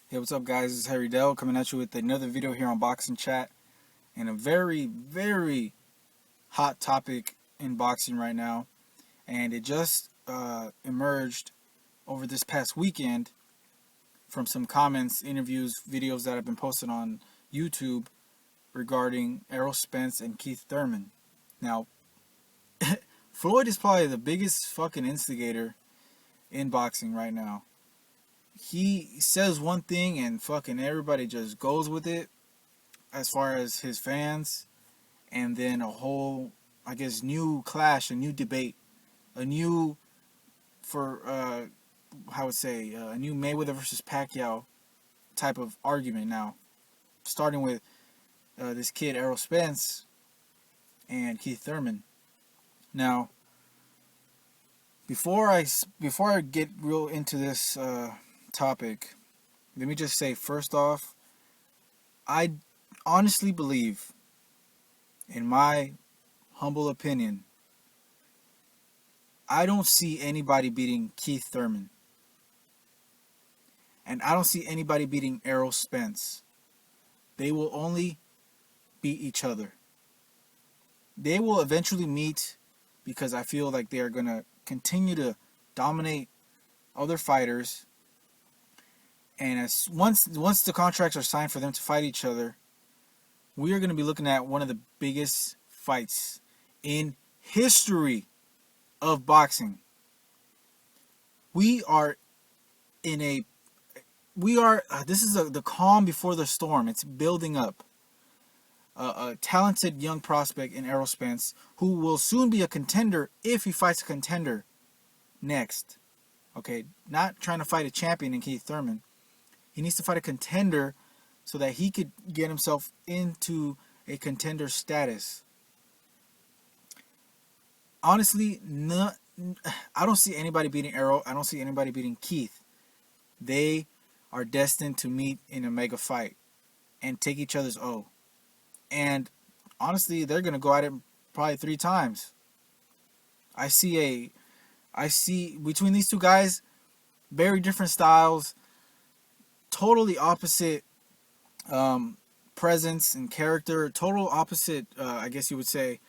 Hey, what's up, guys? This is Harry Dell coming at you with another video here on Boxing Chat, and a very, very hot topic in boxing right now. And it just emerged over this past weekend from some comments, interviews, videos that have been posted on YouTube regarding Errol Spence and Keith Thurman. Now, Floyd is probably the biggest fucking instigator in boxing right now. He says one thing and fucking everybody just goes with it as far as his fans, and then a whole, I guess, new clash, a new debate, a new, I would say, a new Mayweather versus Pacquiao type of argument now, starting with this kid Errol Spence and Keith Thurman. Now, before I get real into this topic, let me just say, first off, I honestly believe, in my humble opinion, I don't see anybody beating Keith Thurman. And I don't see anybody beating Errol Spence. They will only beat each other. They will eventually meet because I feel like they are going to continue to dominate other fighters. And once the contracts are signed for them to fight each other, we are going to be looking at one of the biggest fights in history of boxing. This is the calm before the storm. It's building up. A talented young prospect in Errol Spence, who will soon be a contender if he fights a contender next. Okay, not trying to fight a champion in Keith Thurman. He needs to fight a contender so that he could get himself into a contender status. Honestly, I don't see anybody beating Errol. I don't see anybody beating Keith. They are destined to meet in a mega fight and take each other's O. And honestly, they're going to go at it probably 3 times. I see between these two guys, very different styles, totally opposite presence and character, total opposite, I guess you would say,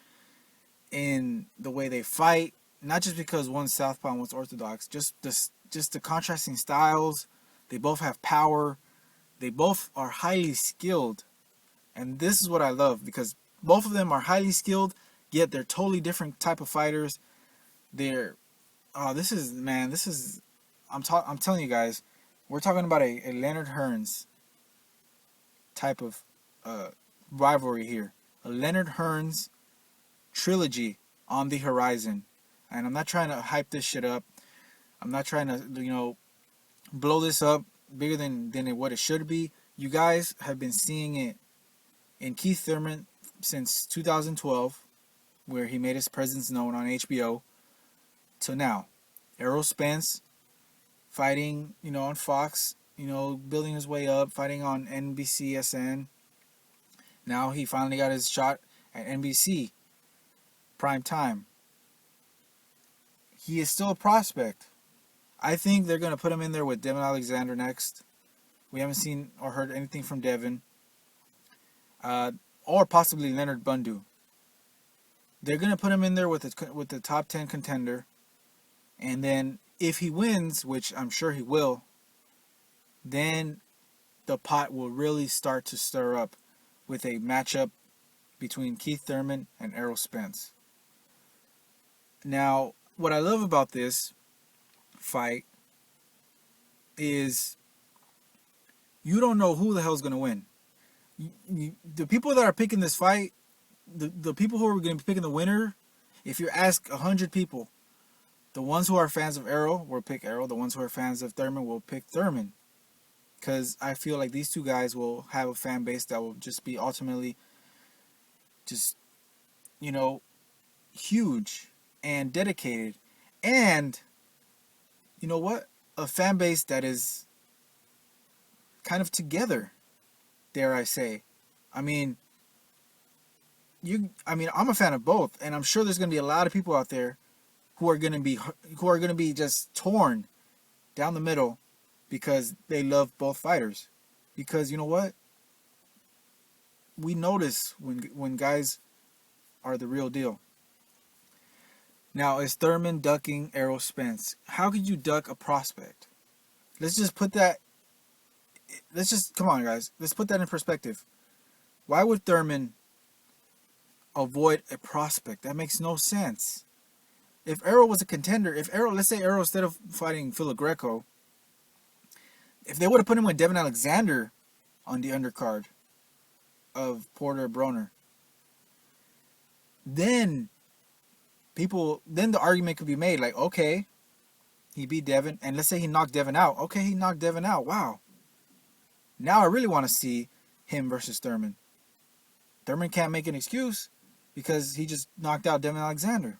in the way they fight. Not just because one's southpaw and one's orthodox, just the contrasting styles. They both have power. They both are highly skilled. And this is what I love, because both of them are highly skilled, yet they're totally different type of fighters. I'm telling you guys, we're talking about a Leonard Hearns type of rivalry here. A Leonard Hearns trilogy on the horizon. And I'm not trying to hype this shit up. I'm not trying to, blow this up bigger than what it should be. You guys have been seeing it in Keith Thurman since 2012, where he made his presence known on HBO, till now. Errol Spence fighting, on Fox, building his way up, fighting on NBCSN. Now he finally got his shot at NBC prime time. He is still a prospect. I think they're going to put him in there with Devin Alexander next. We haven't seen or heard anything from Devin. Or possibly Leonard Bundu. They're going to put him in there with the top 10 contender. And then if he wins, which I'm sure he will, then the pot will really start to stir up with a matchup between Keith Thurman and Errol Spence. Now, what I love about this fight is you don't know who the hell is going to win. The people that are picking this fight, the people who are going to be picking the winner, if you ask 100 people, the ones who are fans of Errol will pick Errol. The ones who are fans of Thurman will pick Thurman. Because I feel like these two guys will have a fan base that will just be ultimately just, huge and dedicated. And, you know what? A fan base that is kind of together, dare I say. I'm a fan of both, and I'm sure there's going to be a lot of people out there who are going to be just torn down the middle because they love both fighters. Because you know what? We notice when guys are the real deal. Now, is Thurman ducking Errol Spence? How could you duck a prospect? Let's just put that. Come on, guys. Let's put that in perspective. Why would Thurman avoid a prospect? That makes no sense. If Errol was a contender, let's say Errol, instead of fighting Phil Greco, if they would have put him with Devin Alexander on the undercard of Porter Broner, then the argument could be made like, okay, he beat Devin, and let's say he knocked Devin out. Okay, he knocked Devin out. Wow. Now I really want to see him versus Thurman. Thurman can't make an excuse because he just knocked out Devin Alexander.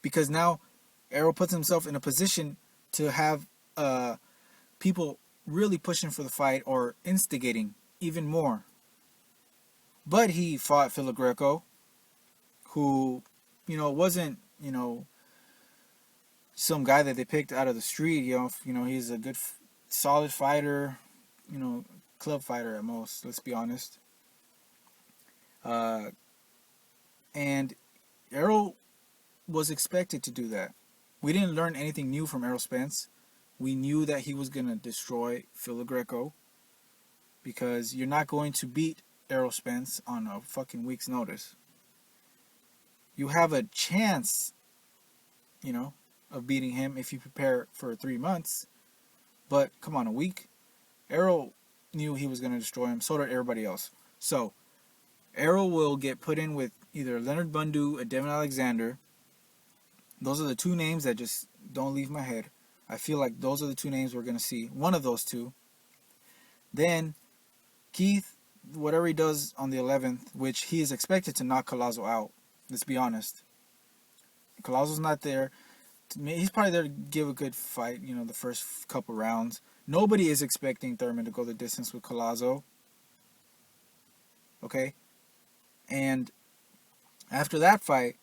Because now Errol puts himself in a position to have people really pushing for the fight or instigating even more. But he fought Phil Greco, who, wasn't, some guy that they picked out of the street. He's a good, solid fighter, club fighter at most, let's be honest. And Errol was expected to do that. We didn't learn anything new from Errol Spence. We knew that he was going to destroy Phil Greco, because you're not going to beat Errol Spence on a fucking week's notice. You have a chance, of beating him if you prepare for 3 months. But come on, a week? Errol knew he was going to destroy him. So did everybody else. So Errol will get put in with either Leonard Bundu or Devin Alexander. Those are the two names that just don't leave my head. I feel like those are the two names we're going to see. One of those two. Then Keith, whatever he does on the 11th, which he is expected to knock Collazo out. Let's be honest. Collazo's not there. He's probably there to give a good fight, the first couple rounds. Nobody is expecting Thurman to go the distance with Collazo. Okay? And after that fight,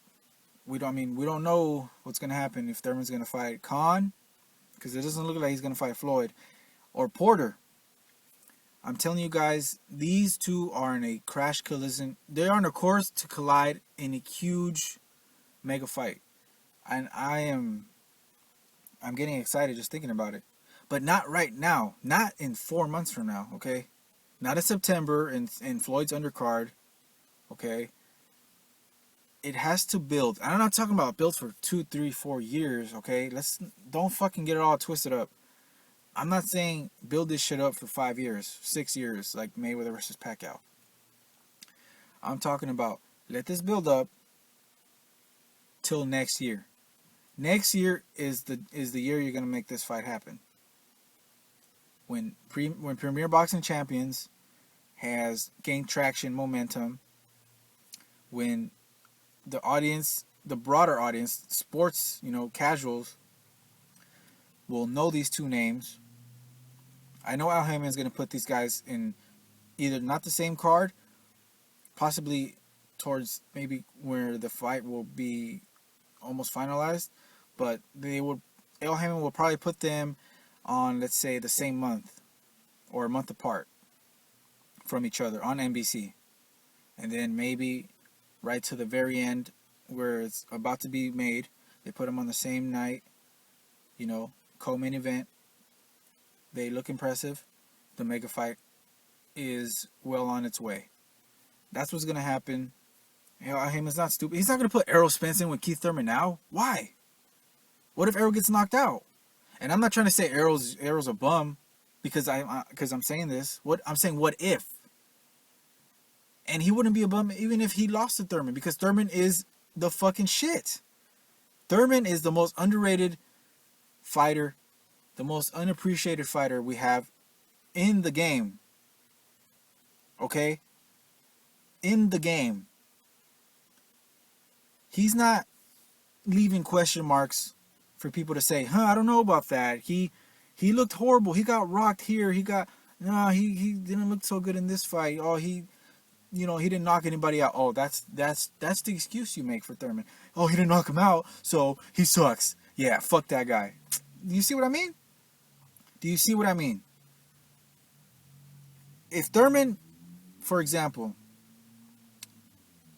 we don't know what's going to happen if Thurman's going to fight Khan, because it doesn't look like he's going to fight Floyd, or Porter. I'm telling you guys, these two are in a crash collision. They are on a course to collide in a huge mega fight. And I'm getting excited just thinking about it. But not right now. Not in 4 months from now, okay? Not in September in Floyd's undercard, okay? It has to build. I'm not talking about build for 2, 3, 4 years, okay? Don't fucking get it all twisted up. I'm not saying build this shit up for 5 years, 6 years, like Mayweather versus Pacquiao. I'm talking about let this build up till next year. Next year is the year you're gonna make this fight happen. When Premier Boxing Champions has gained traction, momentum, when the audience, the broader audience, sports, casuals, will know these two names. I know Al Haymon is going to put these guys in either not the same card, possibly towards maybe where the fight will be almost finalized, but Al Haymon will probably put them on, let's say, the same month or a month apart from each other on NBC. And then maybe right to the very end where it's about to be made, they put them on the same night, co-main event. They look impressive. The mega fight is well on its way. That's what's going to happen. Al Haymon's not stupid. He's not going to put Errol Spence in with Keith Thurman now. Why? What if Errol gets knocked out? And I'm not trying to say Errol's a bum because I'm saying this. I'm saying what if? And he wouldn't be a bum even if he lost to Thurman, because Thurman is the fucking shit. Thurman is the most underrated fighter, the most unappreciated fighter we have in the game. Okay? In the game. He's not leaving question marks for people to say, I don't know about that. He looked horrible. He got rocked here. He didn't look so good in this fight. Oh, he didn't knock anybody out. Oh, that's the excuse you make for Thurman. Oh, he didn't knock him out, so he sucks. Yeah, fuck that guy. You see what I mean? Do you see what I mean? If Thurman, for example,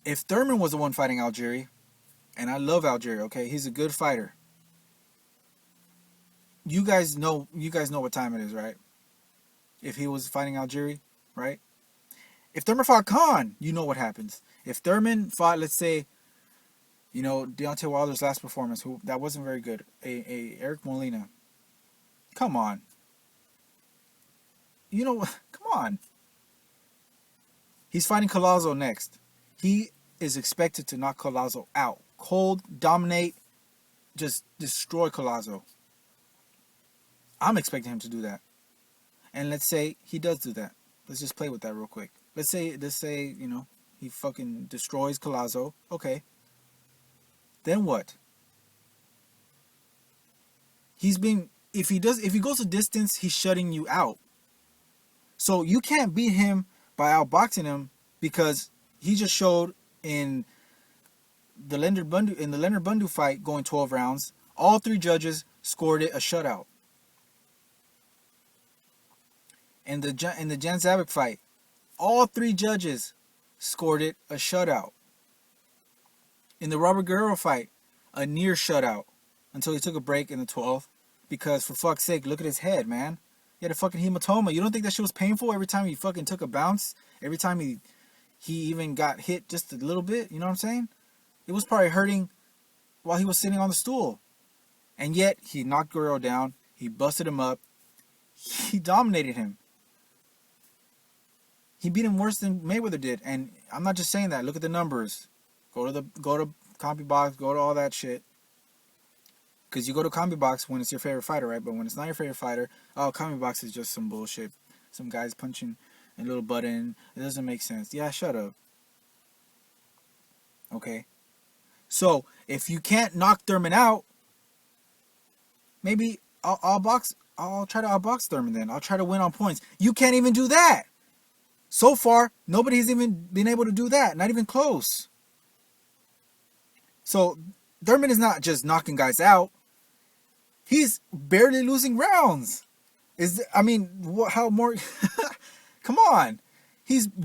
if Thurman was the one fighting Algieri, and I love Algieri, okay, he's a good fighter. You guys know what time it is, right? If he was fighting Algieri, right? If Thurman fought Khan, you know what happens. If Thurman fought, let's say, Deontay Wilder's last performance, who that wasn't very good, a Eric Molina. Come on, come on. He's fighting Collazo next. He is expected to knock Collazo out, cold, dominate, just destroy Collazo. I'm expecting him to do that. And let's say he does do that. Let's just play with that real quick. Let's say, he fucking destroys Collazo. Okay. Then what? If he goes a distance, he's shutting you out. So you can't beat him by outboxing him because he just showed in the Leonard Bundu fight going 12 rounds, all 3 judges scored it a shutout. In the Jan Zabik fight, all 3 judges scored it a shutout. In the Robert Guerrero fight, a near shutout until he took a break in the 12th. Because for fuck's sake, look at his head, man. He had a fucking hematoma. You don't think that shit was painful every time he fucking took a bounce? Every time he even got hit just a little bit? You know what I'm saying? It was probably hurting while he was sitting on the stool. And yet, he knocked Guerrero down. He busted him up. He dominated him. He beat him worse than Mayweather did. And I'm not just saying that. Look at the numbers. Go to CompuBox. Go to all that shit. Because you go to CompuBox when it's your favorite fighter, right? But when it's not your favorite fighter, CompuBox is just some bullshit. Some guys punching a little button. It doesn't make sense. Yeah, shut up. Okay? So, if you can't knock Thurman out, maybe I'll try to outbox Thurman then. I'll try to win on points. You can't even do that. So far, nobody's even been able to do that. Not even close. So, Thurman is not just knocking guys out. He's barely losing rounds. How more? Come on.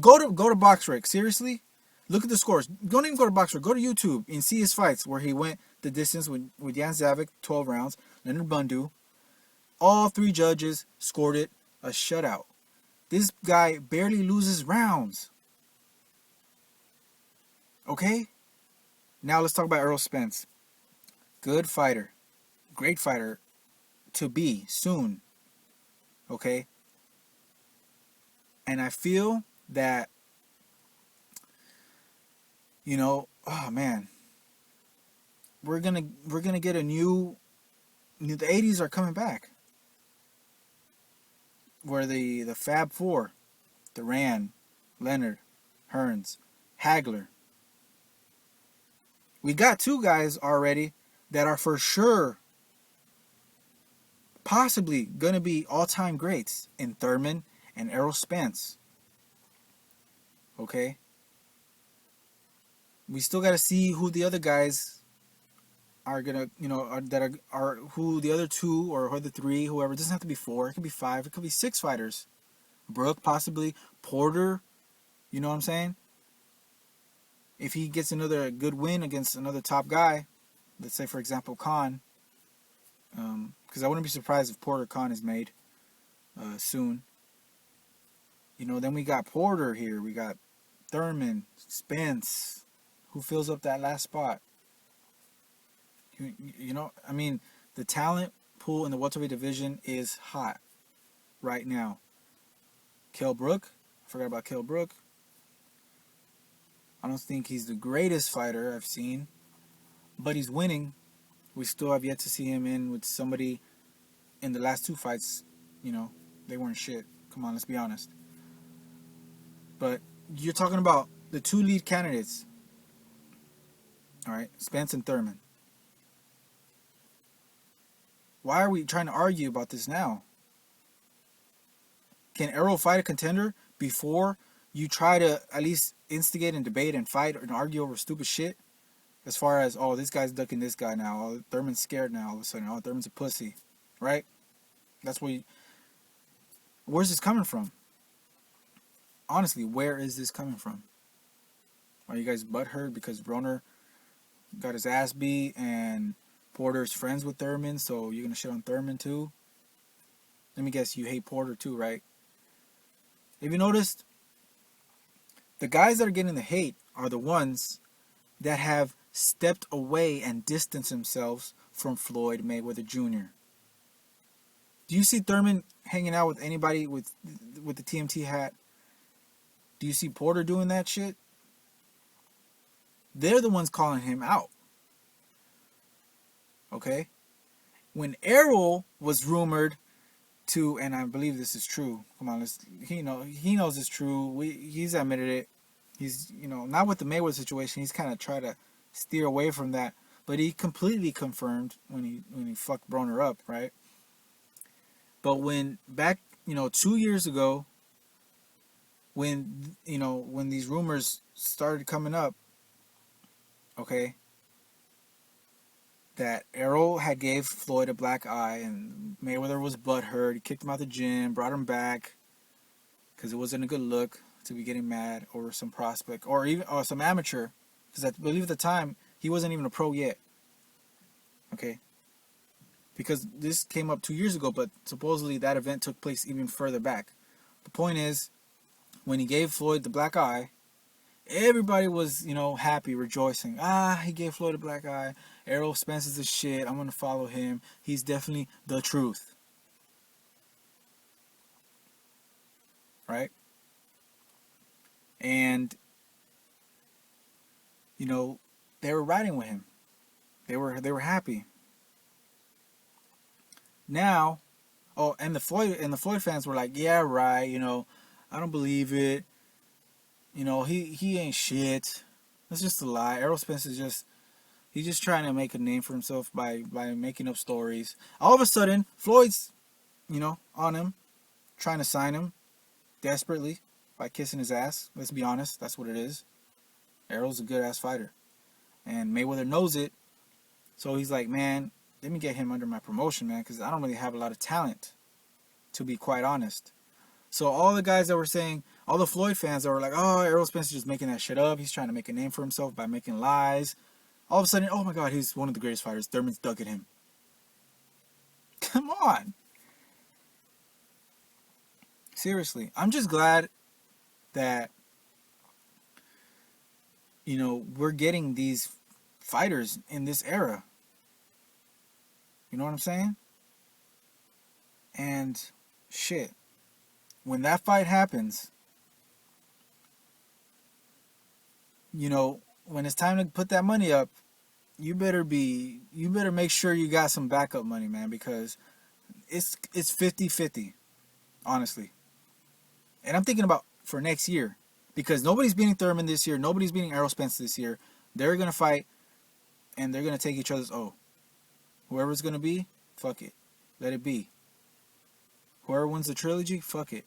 Go to BoxRec. Seriously, look at the scores. Don't even go to BoxRec. Go to YouTube and see his fights where he went the distance with Jan Zavik, 12 rounds. Leonard Bundu, all 3 judges scored it a shutout. This guy barely loses rounds. Okay. Now let's talk about Errol Spence. Good fighter. Great fighter to be soon. Okay? And I feel that, oh man, we're gonna get a new. The 80s are coming back. Where the Fab Four, Duran, Leonard, Hearns, Hagler. We got 2 guys already that are for sure possibly going to be all-time greats in Thurman and Errol Spence. Okay? We still got to see who the other guys are going to, are who the other 2 or who the 3, whoever. It doesn't have to be 4. It could be 5. It could be 6 fighters. Brooke, possibly. Porter. You know what I'm saying? If he gets another good win against another top guy, let's say, for example, Khan, because I wouldn't be surprised if Porter Khan is made soon. Then we got Porter here. We got Thurman, Spence, who fills up that last spot. The talent pool in the welterweight division is hot right now. Kell Brook, I forgot about Kell Brook. I don't think he's the greatest fighter I've seen, but he's winning. We still have yet to see him in with somebody in the last 2 fights. They weren't shit. Come on, let's be honest. But you're talking about the 2 lead candidates. All right, Spence and Thurman. Why are we trying to argue about this now? Can Errol fight a contender before you try to at least instigate and debate and fight and argue over stupid shit? As far as, this guy's ducking this guy now. Thurman's scared now all of a sudden. Thurman's a pussy. Right? That's what Where's this coming from? Honestly, where is this coming from? Are you guys butthurt because Broner got his ass beat and Porter's friends with Thurman, so you're gonna shit on Thurman too? Let me guess, you hate Porter too, right? Have you noticed the guys that are getting the hate are the ones that have stepped away and distanced themselves from Floyd Mayweather Jr.? Do you see Thurman hanging out with anybody with the TMT hat? Do you see Porter doing that shit? They're the ones calling him out. Okay? When Errol was rumored to, and I believe this is true. Come on, he knows it's true. He's admitted it. He's, not with the Mayweather situation. He's kind of tried to steer away from that, but he completely confirmed when he fucked Broner up, right? But when back, 2 years ago, when these rumors started coming up, okay, that Errol had gave Floyd a black eye and Mayweather was butthurt. He kicked him out the gym, brought him back because it wasn't a good look to be getting mad over some prospect or some amateur, because I believe at the time he wasn't even a pro yet. Okay, because this came up 2 years ago, but supposedly that event took place even further back. The point is, when he gave Floyd the black eye, everybody was, happy, rejoicing. He gave Floyd a black eye. Errol Spence is the shit. I'm going to follow him. He's definitely the truth. Right? And, they were riding with him. They were happy. Now, and the Floyd fans were like, yeah, right, I don't believe it. He ain't shit. That's just a lie. Errol Spence is he's just trying to make a name for himself by making up stories. All of a sudden, Floyd's, on him, trying to sign him desperately by kissing his ass. Let's be honest, that's what it is. Errol's a good ass fighter, and Mayweather knows it. So he's like, man, let me get him under my promotion, man, because I don't really have a lot of talent, to be quite honest. So all the guys that were saying, all the Floyd fans that were like, oh, Errol Spence is just making that shit up. He's trying to make a name for himself by making lies. All of a sudden, oh my God, he's one of the greatest fighters. Thurman's dug at him. Come on. Seriously. I'm just glad that, we're getting these fighters in this era. You know what I'm saying? And shit. When that fight happens, when it's time to put that money up, you better make sure you got some backup money, man, because it's 50-50, honestly. And I'm thinking about for next year, because nobody's beating Thurman this year, nobody's beating Errol Spence this year. They're gonna fight, and they're gonna take each other's whoever it's gonna be, fuck it, let it be. Whoever wins the trilogy, fuck it.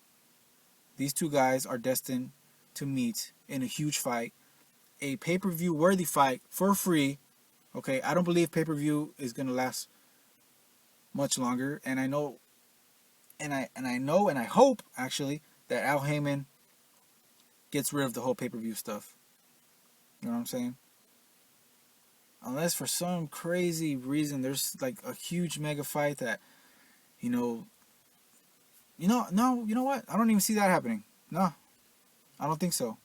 These two guys are destined to meet in a huge fight, a pay-per-view worthy fight for free. Okay, I don't believe pay-per-view is gonna last much longer, and I know, and I hope actually that Al Heyman gets rid of the whole pay-per-view stuff. You know what I'm saying? Unless for some crazy reason there's like a huge mega fight that, no, you know what? I don't even see that happening. No, I don't think so.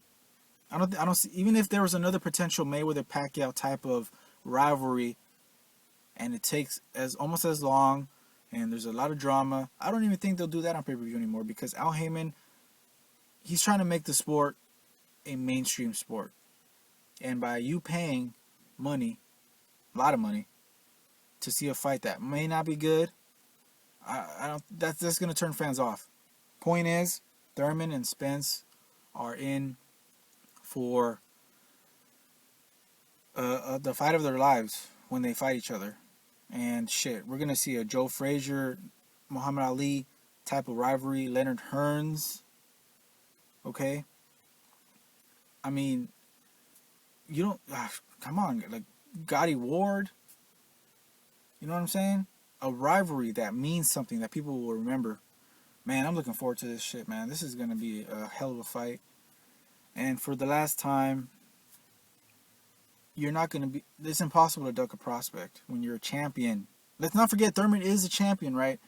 I don't see, even if there was another potential Mayweather-Pacquiao type of rivalry, and it takes almost as long, and there's a lot of drama, I don't even think they'll do that on pay-per-view anymore, because Al Heyman, he's trying to make the sport a mainstream sport, and by you paying money, a lot of money, to see a fight that may not be good, I don't. That's gonna turn fans off. Point is, Thurman and Spence are in for the fight of their lives when they fight each other, and shit, we're gonna see a Joe Frazier, Muhammad Ali type of rivalry. Leonard Hearns. Okay. I mean, you don't. Come on, like Gotti Ward. You know what I'm saying? A rivalry that means something that people will remember. Man, I'm looking forward to this shit, man. This is gonna be a hell of a fight. And for the last time, you're not gonna be. It's impossible to duck a prospect when you're a champion. Let's not forget, Thurman is a champion, right?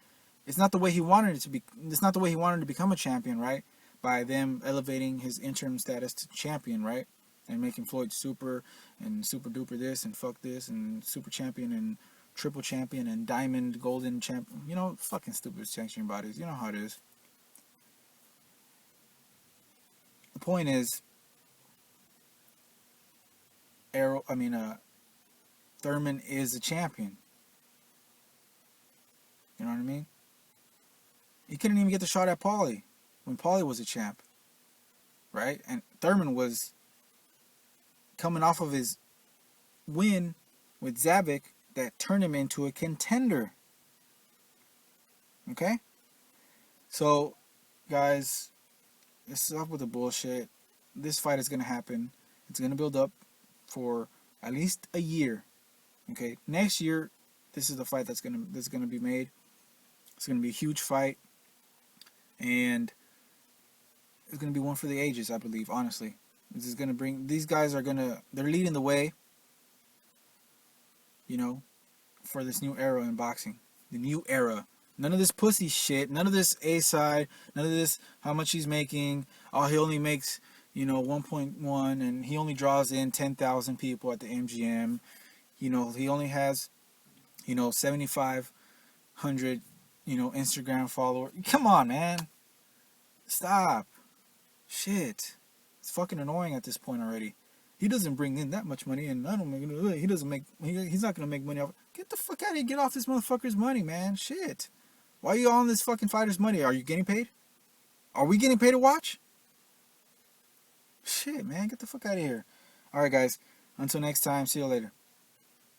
It's not the way he wanted it to be. It's not the way he wanted to become a champion, right? By them elevating his interim status to champion, right? And making Floyd super and super duper this and fuck this and super champion and triple champion and diamond golden champion. You know, fucking stupid sanctioning bodies. You know how it is. The point is, Thurman is a champion. You know what I mean? He couldn't even get the shot at Paulie when Paulie was a champ, right? And Thurman was coming off of his win with Zabik that turned him into a contender. Okay? So, guys, this is up with the bullshit. This fight is going to happen. It's going to build up for at least a year. Okay? Next year, this is the fight that's going to be made. It's going to be a huge fight. And it's going to be one for the ages, I believe, honestly. This is going to bring... These guys are going to... They're leading the way, you know, for this new era in boxing. The new era. None of this pussy shit. None of this A-side. None of this how much he's making. Oh, he only makes, 1.1 and he only draws in 10,000 people at the MGM. He only has, 7,500, Instagram followers. Come on, man. Stop. Shit. It's fucking annoying at this point already. He doesn't bring in that much money, and he's not gonna make money off. Get the fuck out of here. Get off this motherfucker's money, man. Shit. Why are you on this fucking fighter's money? Are you getting paid? Are we getting paid to watch? Shit, man. Get the fuck out of here. Alright, guys. Until next time. See you later.